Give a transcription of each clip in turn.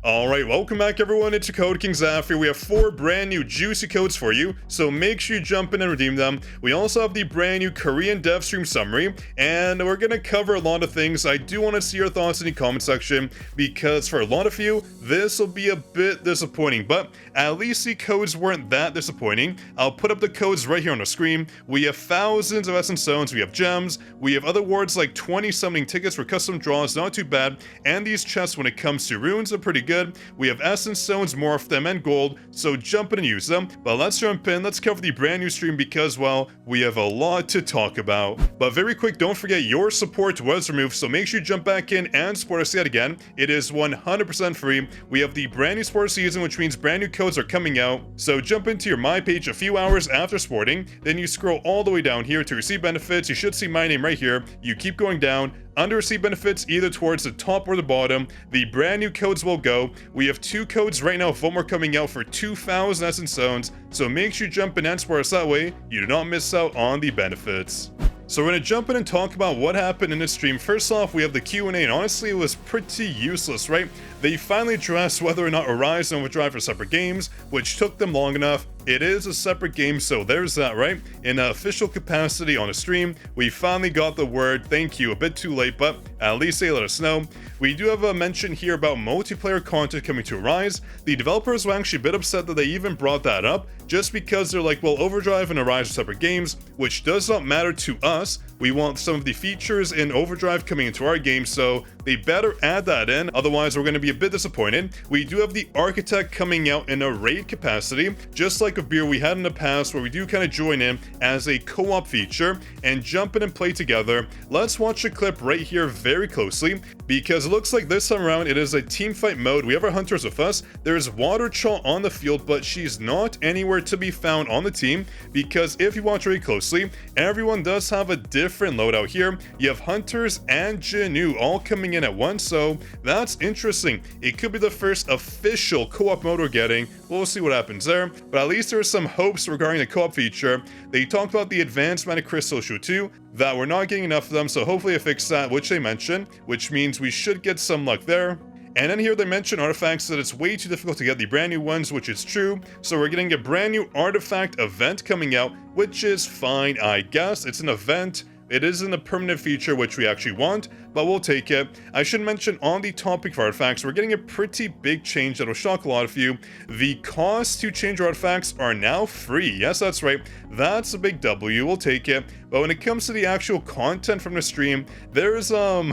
Alright, welcome back everyone, it's your Code King Zaf here. We have 4 brand new juicy codes for you, so make sure you jump in and redeem them. We also have the brand new Korean dev stream summary, and we're gonna cover a lot of things. I do want to see your thoughts in the comment section, because for a lot of you, this will be a bit disappointing, but at least the codes weren't that disappointing. I'll put up the codes right here on the screen. We have thousands of essence stones, we have gems, we have other rewards like 20 summoning tickets for custom draws, not too bad, and these chests when it comes to runes are pretty good. We have essence stones, more of them, and gold, so jump in and use them. But let's jump in, let's cover the brand new stream because, well, we have a lot to talk about. But very quick, don't forget your support was removed, so make sure you jump back in and support us yet again. It is 100% free. We have the brand new sport season, which means brand new codes are coming out. So jump into your My page a few hours after sporting, then you scroll all the way down here to receive benefits. You should see my name right here. You keep going down. Under receive benefits, either towards the top or the bottom, the brand new codes will go. We have 2 codes right now, 4 more coming out for 2,000 essence stones, so make sure you jump in and support us that way you do not miss out on the benefits. So we're going to jump in and talk about what happened in this stream. First off, we have the Q&A, and honestly, it was pretty useless, right? They finally addressed whether or not Arise and Overdrive are separate games, which took them long enough. It is a separate game, so there's that, right? In an official capacity on a stream, we finally got the word. Thank you. A bit too late, but at least they let us know. We do have a mention here about multiplayer content coming to Arise. The developers were actually a bit upset that they even brought that up, just because they're like, well, Overdrive and Arise are separate games, which does not matter to us. We want some of the features in Overdrive coming into our game, so they better add that in, otherwise we're going to be a bit disappointed. We do have the Architect coming out in a raid capacity, just like a beer we had in the past, where we do kind of join in as a co-op feature and jump in and play together. Let's watch the clip right here very closely, because it looks like this time around it is a team fight mode. We have our hunters with us. There's Waterchaw on the field, but she's not anywhere to be found on the team, because if you watch very closely, everyone does have a different loadout here. You have hunters and jinwoo all coming in at once, so that's interesting. It could be the first official co-op mode we're getting. We'll see what happens there, but at least there are some hopes regarding the co-op feature. They talked about the advanced mana crystal issue too, that we're not getting enough of them, so hopefully they fix that, which they mentioned, which means we should get some luck there. And then here they mention artifacts, that it's way too difficult to get the brand new ones, which is true. So we're getting a brand new artifact event coming out, which is fine, I guess. It's an event. It isn't a permanent feature, which we actually want, but we'll take it. I should mention, on the topic of artifacts, we're getting a pretty big change that will shock a lot of you. The cost to change artifacts are now free. Yes, that's right. That's a big W. We'll take it. But when it comes to the actual content from the stream, there's not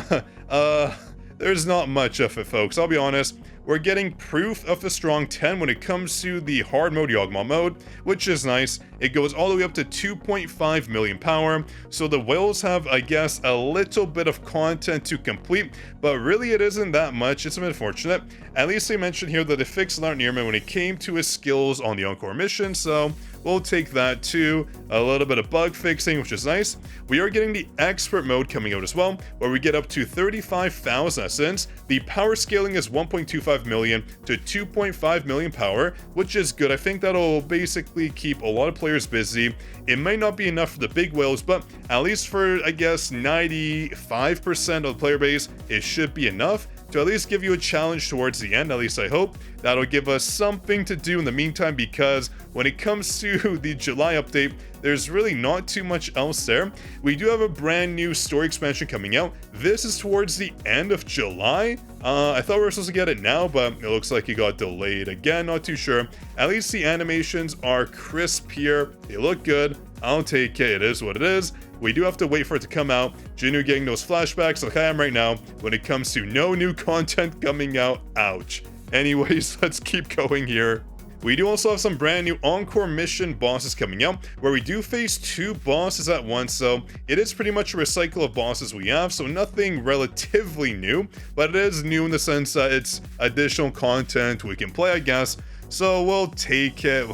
much of it, folks. I'll be honest. We're getting proof of the strong 10 when it comes to the hard mode, Yawgmoth mode, which is nice. It goes all the way up to 2.5 million power, so the whales have, I guess, a little bit of content to complete, but really it isn't that much. It's a bit unfortunate. At least they mentioned here that they fixed Lark Nearman when it came to his skills on the Encore mission, so we'll take that too. A little bit of bug fixing, which is nice. We are getting the expert mode coming out as well, where we get up to 35,000 essence. The power scaling is 1.25 million to 2.5 million power, which is good. I think that'll basically keep a lot of players busy. It might not be enough for the big whales, but at least for, I guess, 95% of the player base, it should be enough to at least give you a challenge towards the end. At least I hope. That'll give us something to do in the meantime, because when it comes to the July update, there's really not too much else there. We do have a brand new story expansion coming out. This is towards the end of July. I thought we were supposed to get it now, but it looks like it got delayed again. Not too sure. At least the animations are crisp here. They look good. I'll take it. It is what it is. We do have to wait for it to come out. jinwoo getting those flashbacks like I am right now when it comes to no new content coming out. Ouch. Anyways, let's keep going here. We do also have some brand new Encore mission bosses coming out, where we do face 2 bosses at once, so it is pretty much a recycle of bosses we have, so nothing relatively new, but it is new in the sense that it's additional content we can play, I guess, so we'll take it.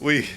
We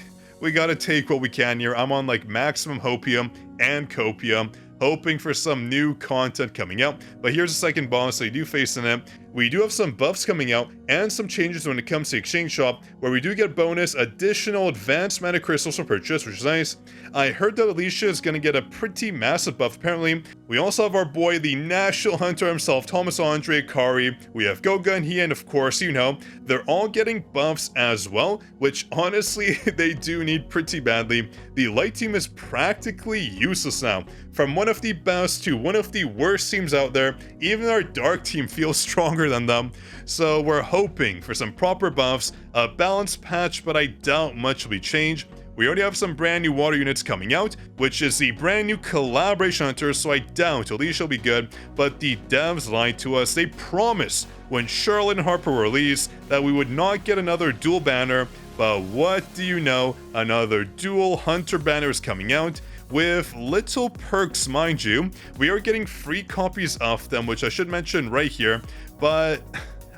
gotta take what we can here. I'm on like maximum hopium and copium, hoping for some new content coming out. But here's the second boss that you do face in it. we do have some buffs coming out and some changes when it comes to exchange shop, where we do get bonus additional advanced mana crystals for purchase, which is nice. I heard that Alicia is going to get a pretty massive buff apparently. We also have our boy, the National Hunter himself, Thomas Andre Kari. We have Goga and he, and of course, you know, they're all getting buffs as well, which honestly, they do need pretty badly. The light team is practically useless now. From one of the best to one of the worst teams out there, even our dark team feels stronger than them. So we're hoping for some proper buffs, a balanced patch, but I doubt much will be changed. We already have some brand new water units coming out, which is the brand new collaboration hunter, so I doubt Alicia will be good, but the devs lied to us. They promised when Charlotte and Harper were released that we would not get another dual banner, but what do you know, another dual hunter banner is coming out. With little perks, mind you. We are getting free copies of them, which I should mention right here, but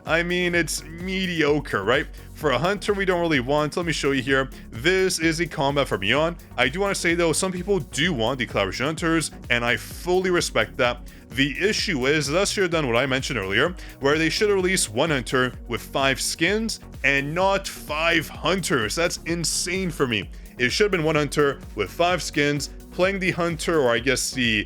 I mean, it's mediocre, right? For a hunter we don't really want. Let me show you here. This is a combat for Beyond. I do want to say though, some people do want the collaboration hunters, and I fully respect that. The issue is, they should have done what I mentioned earlier, where they should have released one hunter with 5 skins and not 5 hunters. That's insane for me. It should have been one hunter with 5 skins, playing the hunter, or I guess the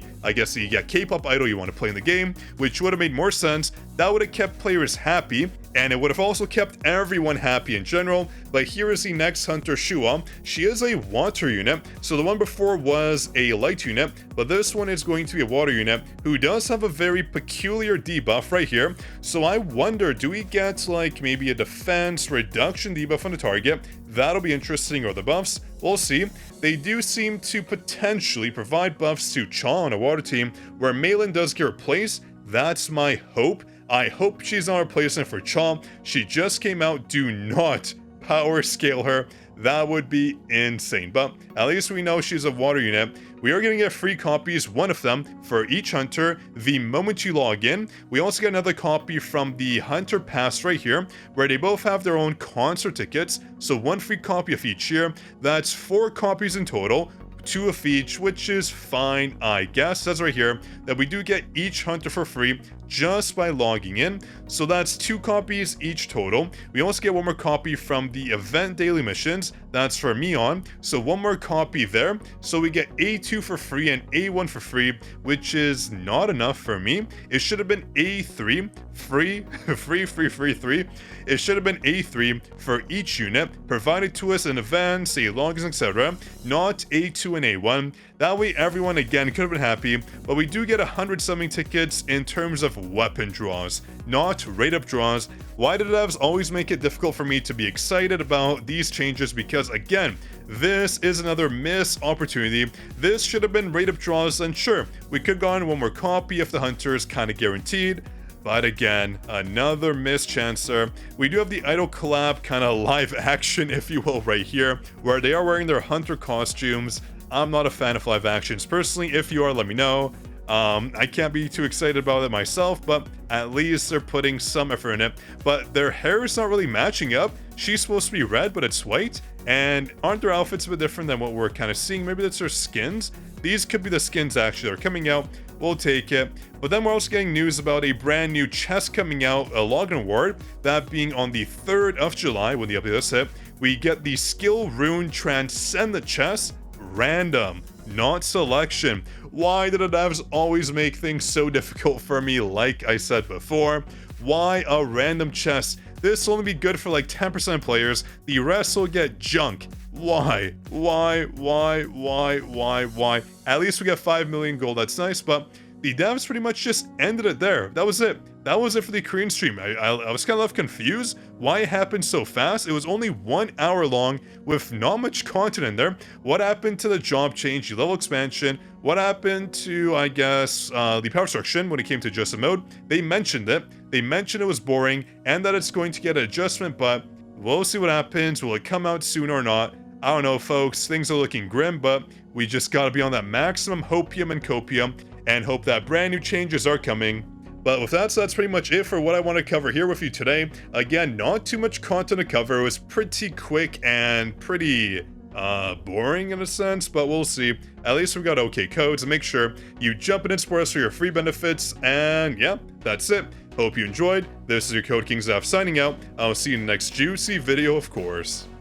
K-pop idol you want to play in the game, which would have made more sense. That would have kept players happy, and it would have also kept everyone happy in general. But here is the next hunter, Shua. She is a water unit, so the one before was a light unit, but this one is going to be a water unit who does have a very peculiar debuff right here. So I wonder, do we get like maybe a defense reduction debuff on the target? That'll be interesting, or the buffs. We'll see. They do seem to potentially provide buffs to Cha on a water team, where Malin does get replaced. That's my hope. I hope she's not a replacement for Cha. She just came out. Do not power scale her. That would be insane. But at least we know she's a water unit. We are going to get free copies, one of them for each hunter, the moment you log in. We also get another copy from the Hunter Pass right here, where they both have their own concert tickets. So one free copy of each here. That's 4 copies in total. 2 of each, which is fine, I guess. That's right here, that we do get each hunter for free just by logging in. So that's 2 copies each total. We also get 1 more copy from the event daily missions. That's for Mion. So 1 more copy there. So we get A2 for free and A1 for free, which is not enough for me. It should have been A3, free. It should have been A3 for each unit provided to us in events, say logins, etc. Not A2 and A1. That way everyone again could have been happy, but we do get 100 summoning tickets in terms of weapon draws, not rate up draws. Why do devs always make it difficult for me to be excited about these changes? Because again, this is another missed opportunity. This should have been rate up draws, and sure, we could have gotten 1 more copy of the hunters, kind of guaranteed. But again, another missed chance there. We do have the Idol collab kind of live action, if you will, right here, where they are wearing their hunter costumes. I'm not a fan of live actions personally. If you are, let me know. I can't be too excited about it myself, but at least they're putting some effort in it. But their hair is not really matching up. She's supposed to be red, but it's white. And aren't their outfits a bit different than what we're kind of seeing? Maybe that's their skins. These could be the skins actually that are coming out. We'll take it. But then we're also getting news about a brand new chest coming out, a login award, that being on the 3rd of July when the update is hit. We get the skill rune Transcendent chest, random, not selection. Why do the devs always make things so difficult for me? Like I said before, why a random chest? This will only be good for like 10% of players. The rest will get junk. Why? At least we get 5 million gold. That's nice, but the devs pretty much just ended it there. That was it. That was it for the Korean stream. I was kind of left confused why it happened so fast. It was only 1 hour long with not much content in there. What happened to the job change, the level expansion? What happened to, I guess, the power restriction when it came to adjustment mode? They mentioned it. They mentioned it was boring and that it's going to get an adjustment, but we'll see what happens. Will it come out soon or not? I don't know, folks. Things are looking grim, but we just gotta be on that maximum hopium and copium and hope that brand new changes are coming. But with that, so that's pretty much it for what I want to cover here with you today. Again, not too much content to cover. It was pretty quick and pretty boring in a sense, but we'll see. At least we got okay codes, and make sure you jump in and explore us for your free benefits, and yeah, that's it. Hope you enjoyed. This is your Code King Zaf signing out. I'll see you in the next juicy video, of course.